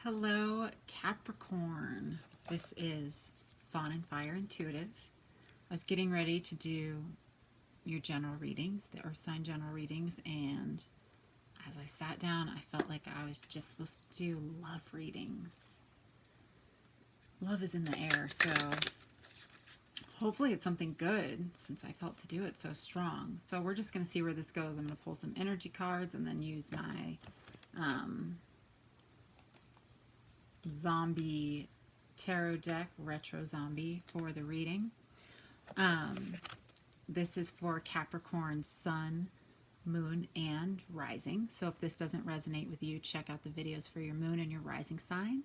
Hello, Capricorn. This is Fawn and Fire Intuitive. I was getting ready to do your general readings, the Earth sign general readings, and as I sat down, I felt like I was just supposed to do love readings. Love is in the air, so hopefully it's something good since I felt to do it so strong. So we're just going to see where this goes. I'm going to pull some energy cards and then use my zombie tarot deck, retro zombie, for the reading. This is for Capricorn sun, moon, and rising. So if this doesn't resonate with you, check out the videos for your moon and your rising sign.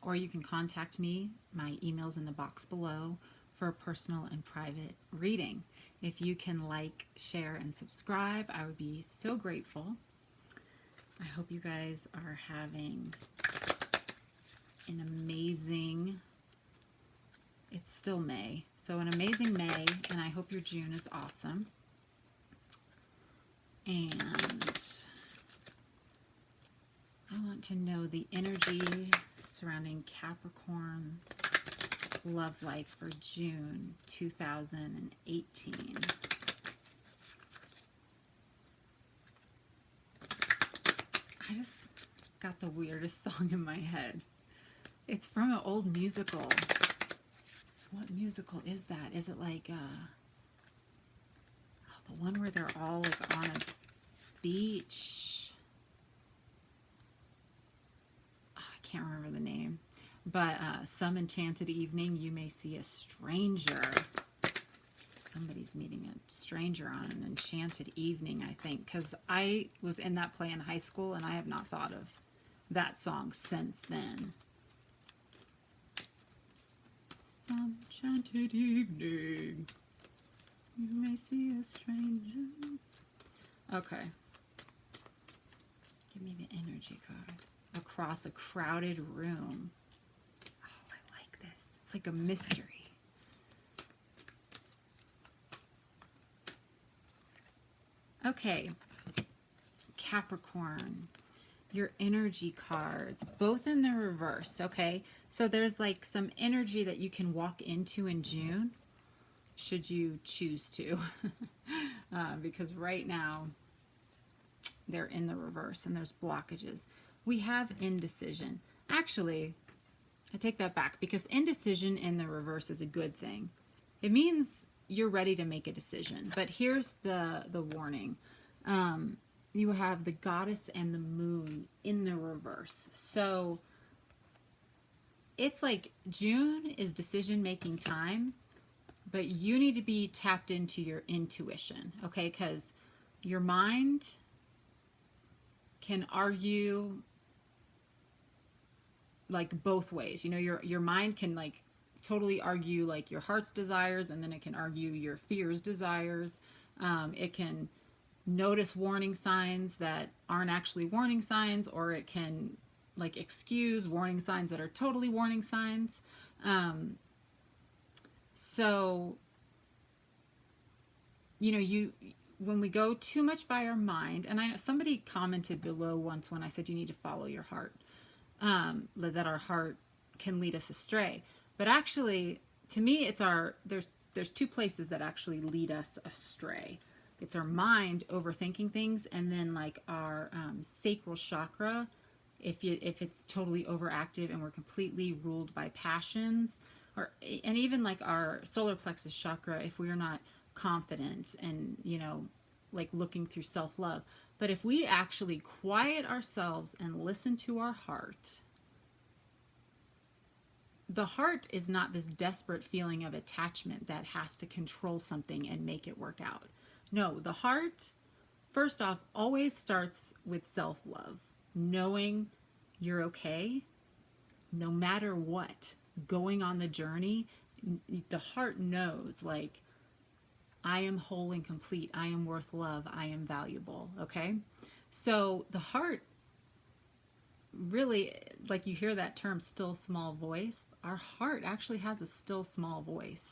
Or you can contact me. My email's in the box below for a personal and private reading. If you can like, share, and subscribe, I would be so grateful. I hope you guys are having an amazing, it's still May, so an amazing May, and I hope your June is awesome. And I want to know the energy surrounding Capricorn's love life for June 2018. I just got the weirdest song in my head. It's from an old musical. What musical is that? Is it like the one where they're all like on a beach? Oh, I can't remember the name. But some enchanted evening you may see a stranger. Somebody's meeting a stranger on an enchanted evening, I think. Because I was in that play in high school and I have not thought of that song since then. Some enchanted evening, you may see a stranger. Okay. Give me the energy cards. Across a crowded room. Oh, I like this. It's like a mystery. Okay. Capricorn. Your energy cards, both in the reverse, okay? So there's like some energy that you can walk into in June, should you choose to, because right now they're in the reverse and there's blockages. We have indecision. Actually, I take that back, because indecision in the reverse is a good thing. It means you're ready to make a decision. But here's the warning. You have the goddess and the moon in the reverse. So it's like June is decision-making time, but you need to be tapped into your intuition, okay? Because your mind can argue like both ways. You know, your mind can like totally argue like your heart's desires, and then it can argue your fear's desires. It can notice warning signs that aren't actually warning signs, or it can like excuse warning signs that are totally warning signs. So, you know, when we go too much by our mind, and I know somebody commented below once when I said you need to follow your heart, that our heart can lead us astray. But actually, to me, it's there's two places that actually lead us astray. It's our mind overthinking things, and then like our sacral chakra, if it's totally overactive and we're completely ruled by passions, and even like our solar plexus chakra, if we are not confident and, you know, like looking through self-love. But if we actually quiet ourselves and listen to our heart, the heart is not this desperate feeling of attachment that has to control something and make it work out. No, the heart, first off, always starts with self-love, knowing you're okay, no matter what, going on the journey. The heart knows, like, I am whole and complete, I am worth love, I am valuable, okay? So the heart really, like you hear that term, still small voice, our heart actually has a still small voice.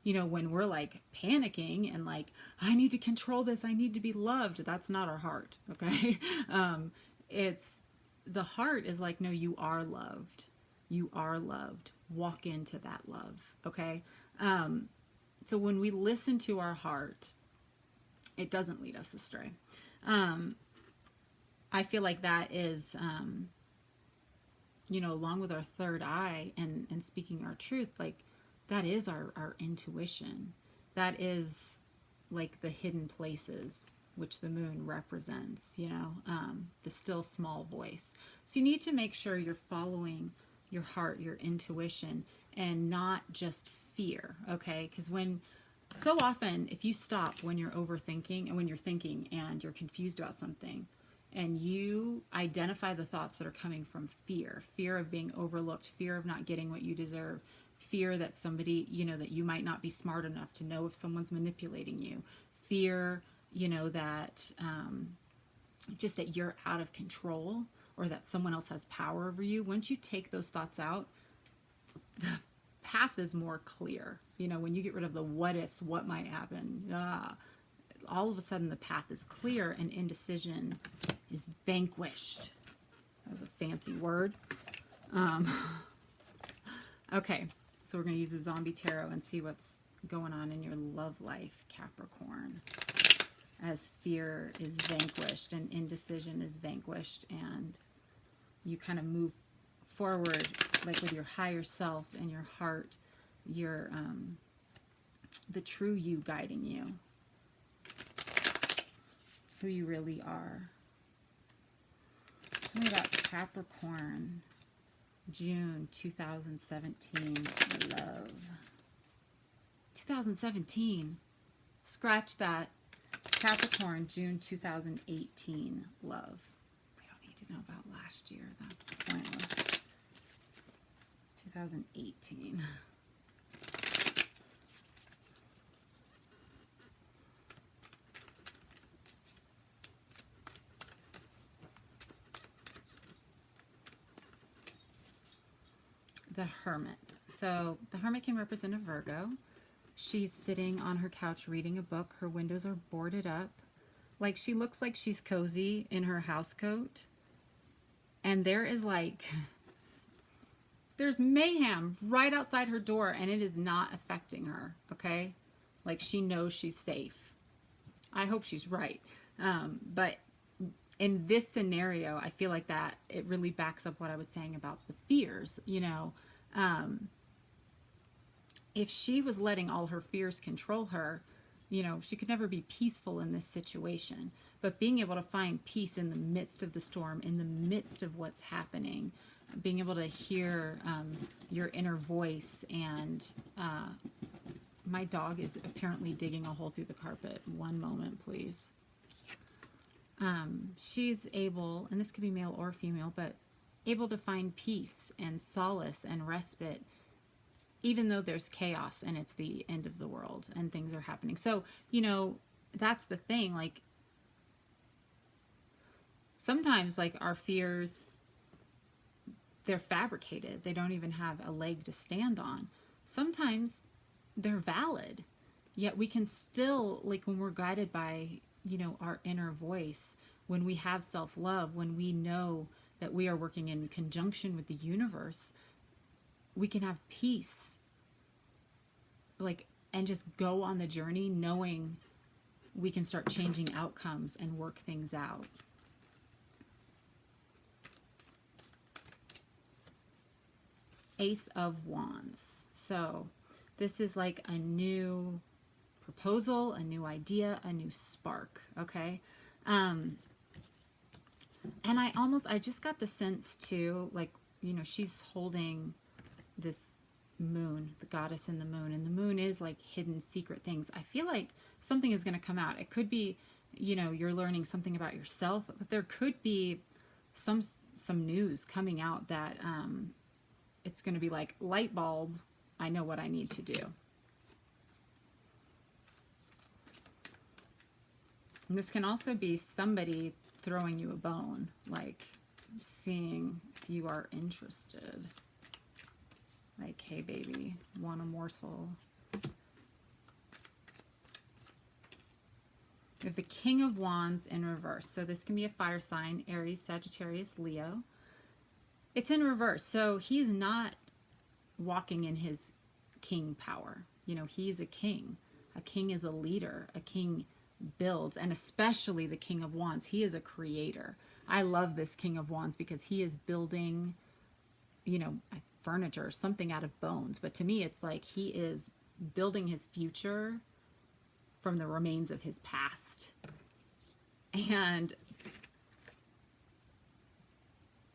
You know, when we're like panicking and like, I need to control this, I need to be loved, that's not our heart, okay? It's the heart is like, no, you are loved. You are loved. Walk into that love. Okay. So when we listen to our heart, it doesn't lead us astray. I feel like that is, along with our third eye and speaking our truth, like that is our intuition. That is like the hidden places which the moon represents, the still small voice. So you need to make sure you're following your heart, your intuition, and not just fear, okay? Because so often, if you stop when you're overthinking and when you're thinking and you're confused about something, and you identify the thoughts that are coming from fear of being overlooked, fear of not getting what you deserve, fear that somebody, that you might not be smart enough to know if someone's manipulating you, fear, that just that you're out of control or that someone else has power over you. Once you take those thoughts out, the path is more clear. When you get rid of the what ifs, what might happen, all of a sudden the path is clear and indecision is vanquished. That was a fancy word. Okay, so we're going to use the zombie tarot and see what's going on in your love life, Capricorn, as fear is vanquished and indecision is vanquished, and you kind of move forward like with your higher self and your heart, your the true you guiding you, who you really are. Tell me about Capricorn, June 2017 love. 2017. Scratch that. Capricorn, June 2018 love. We don't need to know about last year. That's pointless. 2018. The Hermit. So the Hermit can represent a Virgo. She's sitting on her couch reading a book. Her windows are boarded up. Like, she looks like she's cozy in her house coat. And there is there's mayhem right outside her door, and it is not affecting her, okay? Like, she knows she's safe. I hope she's right. But in this scenario, I feel like that it really backs up what I was saying about the fears, if she was letting all her fears control her, she could never be peaceful in this situation. But being able to find peace in the midst of the storm, in the midst of what's happening, being able to hear your inner voice, and my dog is apparently digging a hole through the carpet. One moment, please. She's able, and this could be male or female, but able to find peace and solace and respite even though there's chaos and it's the end of the world and things are happening. So, that's the thing. Like, sometimes, like, our fears, they're fabricated. They don't even have a leg to stand on. Sometimes they're valid, yet we can still, like, when we're guided by, our inner voice, when we have self-love, when we know that we are working in conjunction with the universe, we can have peace, like, and just go on the journey knowing we can start changing outcomes and work things out. Ace of Wands. So this is like a new proposal, a new idea, a new spark, okay? And I just got the sense too, like, she's holding this moon, the goddess in the moon, and the moon is like hidden secret things. I feel like something is going to come out. It could be, you're learning something about yourself, but there could be some news coming out that it's going to be like, light bulb, I know what I need to do. And this can also be somebody throwing you a bone, like seeing if you are interested. Like, hey baby, want a morsel? We have the King of Wands in reverse. So this can be a fire sign, Aries, Sagittarius, Leo. It's in reverse. So he's not walking in his king power. You know, he's a king. A king is a leader. A king builds, and especially the King of Wands. He is a creator. I love this King of Wands because he is building, you know, furniture, something out of bones. But to me, it's like he is building his future from the remains of his past. And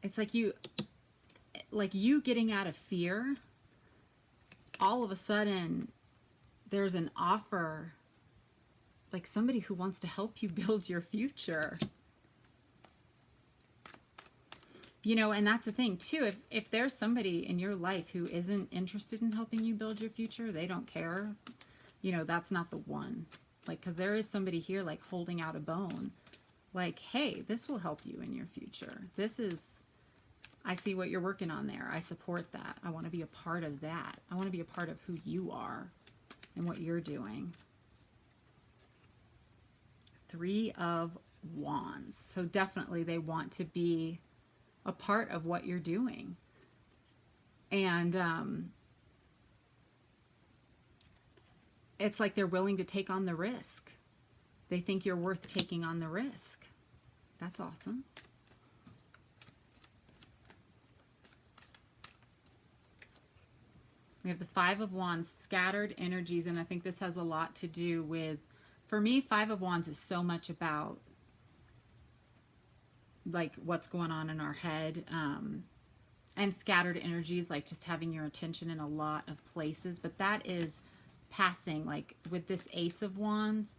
it's like you getting out of fear, all of a sudden there's an offer, like somebody who wants to help you build your future. You know, and that's the thing too. If there's somebody in your life who isn't interested in helping you build your future, they don't care, you know, that's not the one. Like, because there is somebody here like holding out a bone. Like, hey, this will help you in your future. This is, I see what you're working on there. I support that. I want to be a part of that. I want to be a part of who you are and what you're doing. Three of Wands. So definitely they want to be a part of what you're doing. And it's like they're willing to take on the risk. They think you're worth taking on the risk. That's awesome. We have the Five of Wands, scattered energies, and I think this has a lot to do with, for me, Five of Wands is so much about like what's going on in our head, and scattered energies, like just having your attention in a lot of places. But that is passing, like with this Ace of Wands,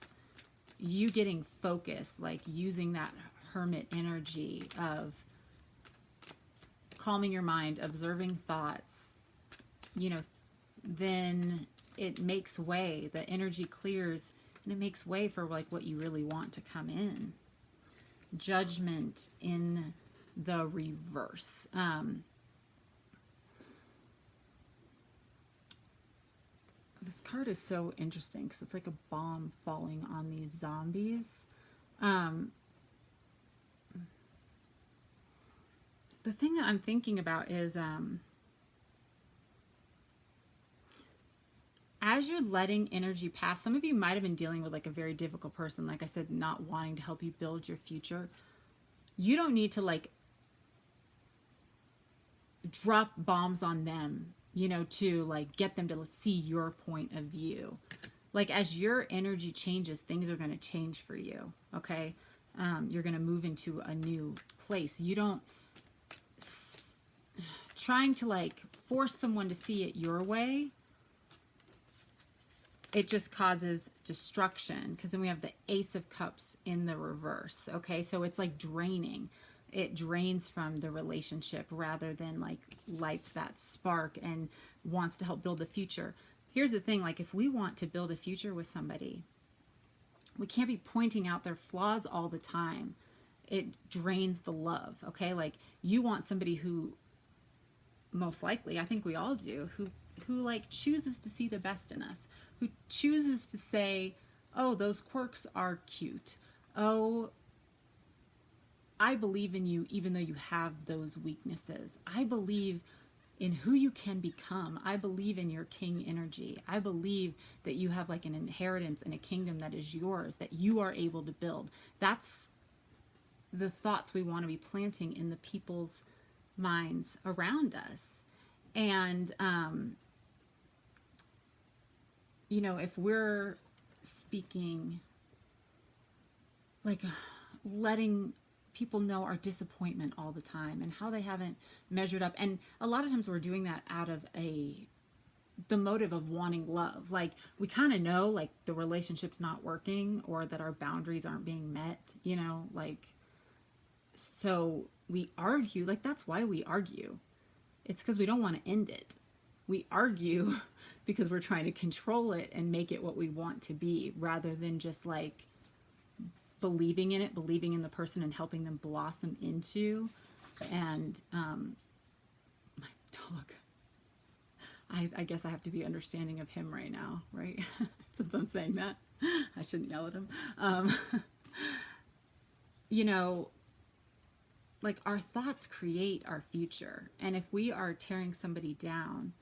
you getting focused, like using that hermit energy of calming your mind, observing thoughts, you know, then it makes way, the energy clears, and it makes way for like what you really want to come in. Judgment in the reverse. This card is so interesting because it's like a bomb falling on these zombies. The thing that I'm thinking about is as you're letting energy pass, some of you might have been dealing with like a very difficult person, like I said, not wanting to help you build your future. You don't need to like drop bombs on them, you know, to like get them to see your point of view. Like as your energy changes, things are going to change for you. Okay. You're going to move into a new place. You don't trying to like force someone to see it your way. It just causes destruction, because then we have the Ace of Cups in the reverse. Okay, so it's like draining. It drains from the relationship rather than like lights that spark and wants to help build the future. Here's the thing, like if we want to build a future with somebody, we can't be pointing out their flaws all the time. It drains the love. Okay, like you want somebody who, most likely, I think we all do, who like chooses to see the best in us, who chooses to say, oh, those quirks are cute. Oh, I believe in you even though you have those weaknesses. I believe in who you can become. I believe in your king energy. I believe that you have like an inheritance and a kingdom that is yours, that you are able to build. That's the thoughts we want to be planting in the people's minds around us. And, you know, if we're speaking, like letting people know our disappointment all the time and how they haven't measured up. And a lot of times we're doing that out of the motive of wanting love. Like we kind of know like the relationship's not working or that our boundaries aren't being met, you know, like, so we argue. Like that's why we argue. It's because we don't want to end it. We argue because we're trying to control it and make it what we want to be, rather than just like believing in it, believing in the person and helping them blossom into. And my dog, I guess I have to be understanding of him right now, right? Since I'm saying that. I shouldn't yell at him. Um, you know, like our thoughts create our future. And if we are tearing somebody down,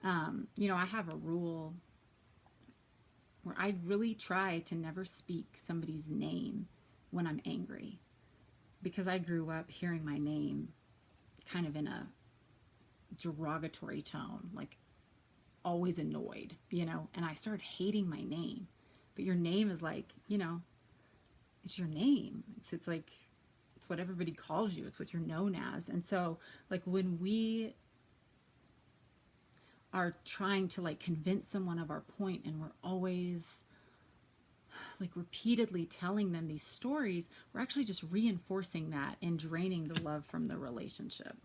I have a rule where I really try to never speak somebody's name when I'm angry, because I grew up hearing my name kind of in a derogatory tone, like always annoyed, and I started hating my name. But your name is like, it's your name. It's like, it's what everybody calls you. It's what you're known as. And so like when we are trying to like convince someone of our point, and we're always like repeatedly telling them these stories, we're actually just reinforcing that and draining the love from the relationship.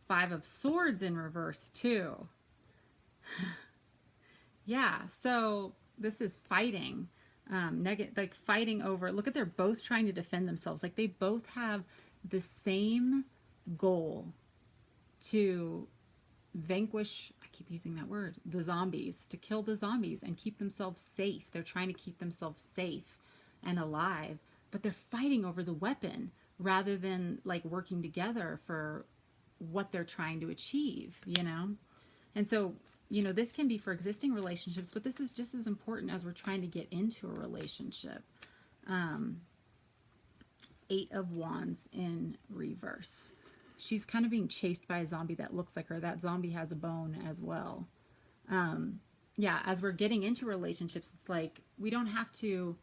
Five of Swords in reverse too. Yeah, so this is fighting. Like fighting over, look at, they're both trying to defend themselves. Like they both have the same goal to vanquish, I keep using that word, the zombies, to kill the zombies and keep themselves safe. They're trying to keep themselves safe and alive, but they're fighting over the weapon rather than like working together for what they're trying to achieve, And so, this can be for existing relationships, but this is just as important as we're trying to get into a relationship. Eight of Wands in reverse. She's kind of being chased by a zombie that looks like her. That zombie has a bone as well. Yeah, as we're getting into relationships, it's like we don't have to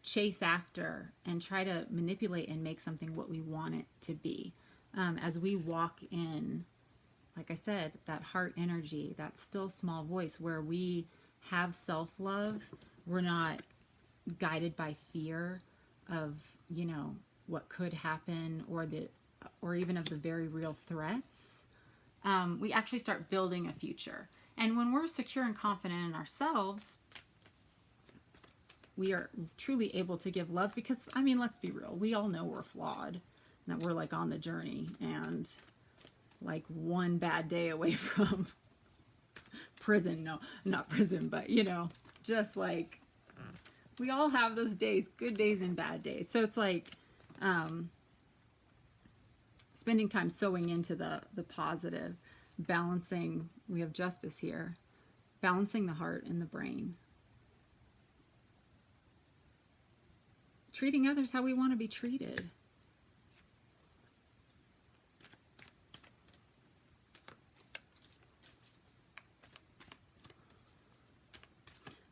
chase after and try to manipulate and make something what we want it to be. As we walk in, like I said, that heart energy, that still small voice where we have self-love, we're not guided by fear of, what could happen, or even of the very real threats. We actually start building a future. And when we're secure and confident in ourselves, we are truly able to give love, because, let's be real. We all know we're flawed, and that we're like on the journey and like one bad day away from prison. No, not prison, but just like we all have those days, good days and bad days. So it's like spending time sewing into the positive, balancing, we have Justice here, balancing the heart and the brain. Treating others how we want to be treated.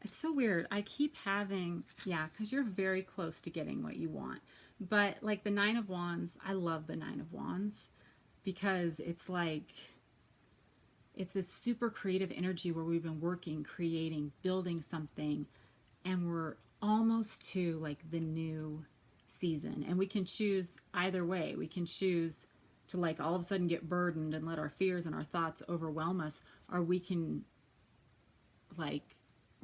It's so weird. I keep having, because you're very close to getting what you want. But like the Nine of Wands, I love the Nine of Wands because it's like, it's this super creative energy where we've been working, creating, building something, and we're almost to like the new season. And we can choose either way. We can choose to like all of a sudden get burdened and let our fears and our thoughts overwhelm us, or we can like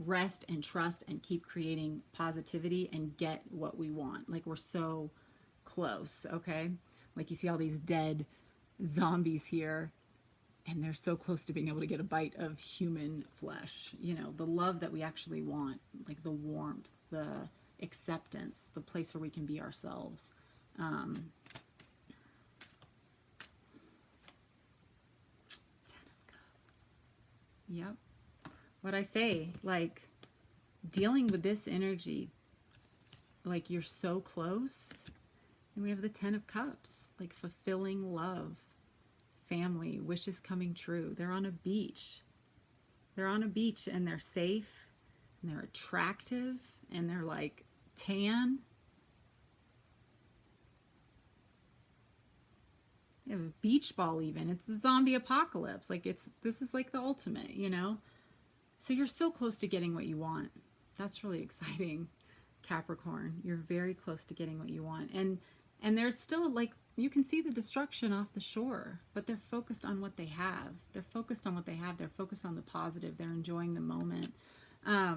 rest and trust and keep creating positivity and get what we want. Like we're so close, okay? Like you see all these dead zombies here, and they're so close to being able to get a bite of human flesh. The love that we actually want, like the warmth, the acceptance, the place where we can be ourselves. Yep. What I say, like dealing with this energy, like you're so close. And we have the Ten of Cups, like fulfilling love, family, wishes coming true. They're on a beach. They're on a beach and they're safe and they're attractive and they're like tan. You have a beach ball even. It's the zombie apocalypse. Like this is like the ultimate, So you're so close to getting what you want. That's really exciting, Capricorn. You're very close to getting what you want. And there's still like, you can see the destruction off the shore, but they're focused on what they have. They're focused on what they have. They're focused on the positive. They're enjoying the moment. I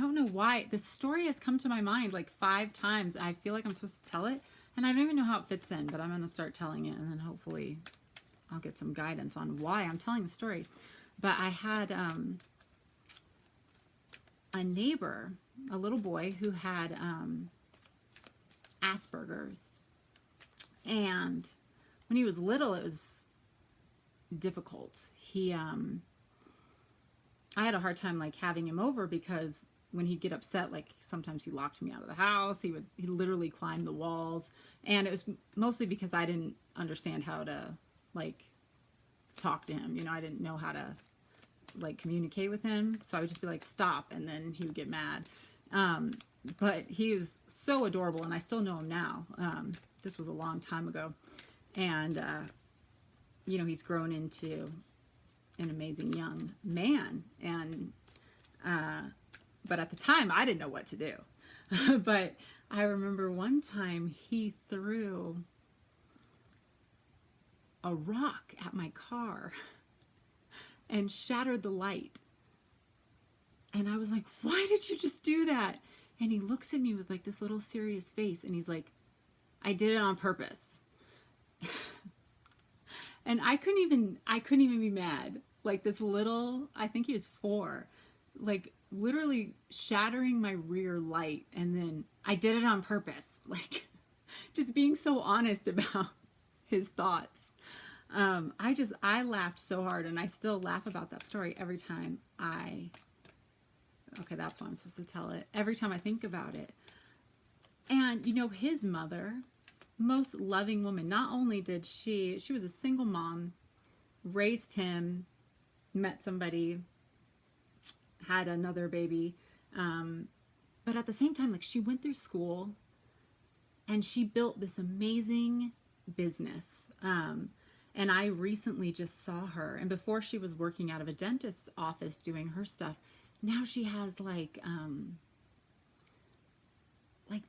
don't know why. The story has come to my mind like 5 times. I feel like I'm supposed to tell it, and I don't even know how it fits in, but I'm going to start telling it, and then hopefully I'll get some guidance on why I'm telling the story. But I had a neighbor, a little boy who had Asperger's. And when he was little, it was difficult. I had a hard time like having him over because when he'd get upset, like sometimes he locked me out of the house. He literally climb the walls. And it was mostly because I didn't understand how to like talk to him. You know, I didn't know how to like communicate with him. So I would just be like, stop. And then he would get mad. But he was so adorable, and I still know him now. This was a long time ago. And, you know, he's grown into an amazing young man. And, but at the time I didn't know what to do. But I remember one time he threw a rock at my car and shattered the light. And I was like, why did you just do that? And he looks at me with like this little serious face, and he's like, I did it on purpose. And I couldn't even be mad. Like this little, I think he was 4, like literally shattering my rear light, and then I did it on purpose. Like just being so honest about his thoughts. I laughed so hard, and I still laugh about that story every time okay, that's why I'm supposed to tell it. Every time I think about it. And, you know, his mother, most loving woman, not only did she was a single mom, raised him, met somebody, had another baby. But at the same time, like she went through school and she built this amazing business. And I recently just saw her, and before she was working out of a dentist's office doing her stuff, now she has like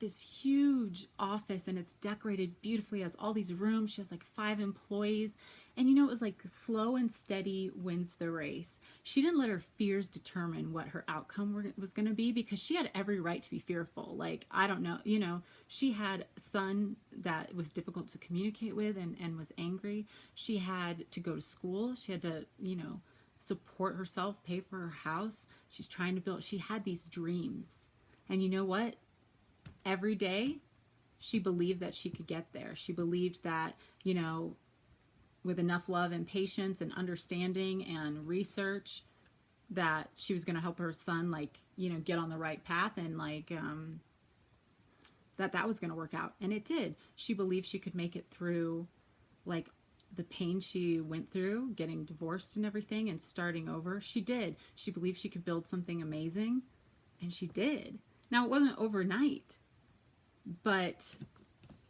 this huge office, and it's decorated beautifully, has all these rooms. She has like 5 employees, and you know, it was like slow and steady wins the race. She didn't let her fears determine what her outcome was going to be, because she had every right to be fearful. Like, I don't know, you know, she had a son that was difficult to communicate with and was angry. She had to go to school. She had to, you know, support herself, pay for her house. She's trying to build, she had these dreams. And you know what? Every day she believed that she could get there. She believed that, you know, with enough love and patience and understanding and research, that she was going to help her son, like, you know, get on the right path, and like that was going to work out. And it did. She believed she could make it through like the pain she went through, getting divorced and everything, and starting over. She did. She believed she could build something amazing, and she did. Now, it wasn't overnight, but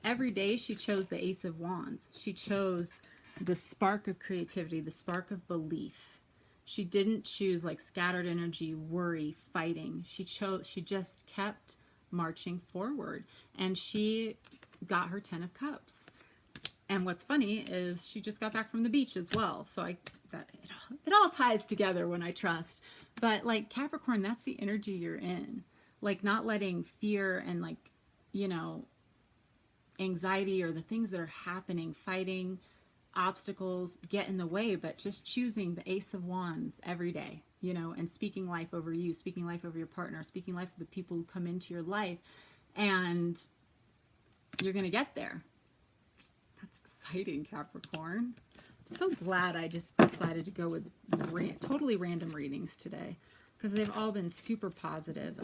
every day she chose the Ace of Wands. She chose the spark of creativity, the spark of belief. She didn't choose like scattered energy, worry, fighting. She just kept marching forward, and she got her 10 of Cups. And what's funny is she just got back from the beach as well. So it all ties together when I trust. But like Capricorn, that's the energy you're in. Like not letting fear and like, you know, anxiety or the things that are happening, fighting, obstacles get in the way, but just choosing the Ace of Wands every day, you know, and speaking life over you, speaking life over your partner, speaking life of the people who come into your life, and you're going to get there. That's exciting, Capricorn. I'm so glad I just decided to go with totally random readings today, because they've all been super positive.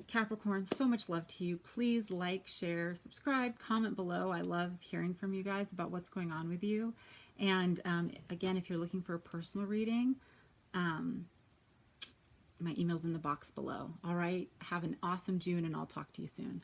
Capricorn, so much love to you. Please like, share, subscribe, comment below. I love hearing from you guys about what's going on with you. And again, if you're looking for a personal reading, my email's in the box below. All right, have an awesome June, and I'll talk to you soon.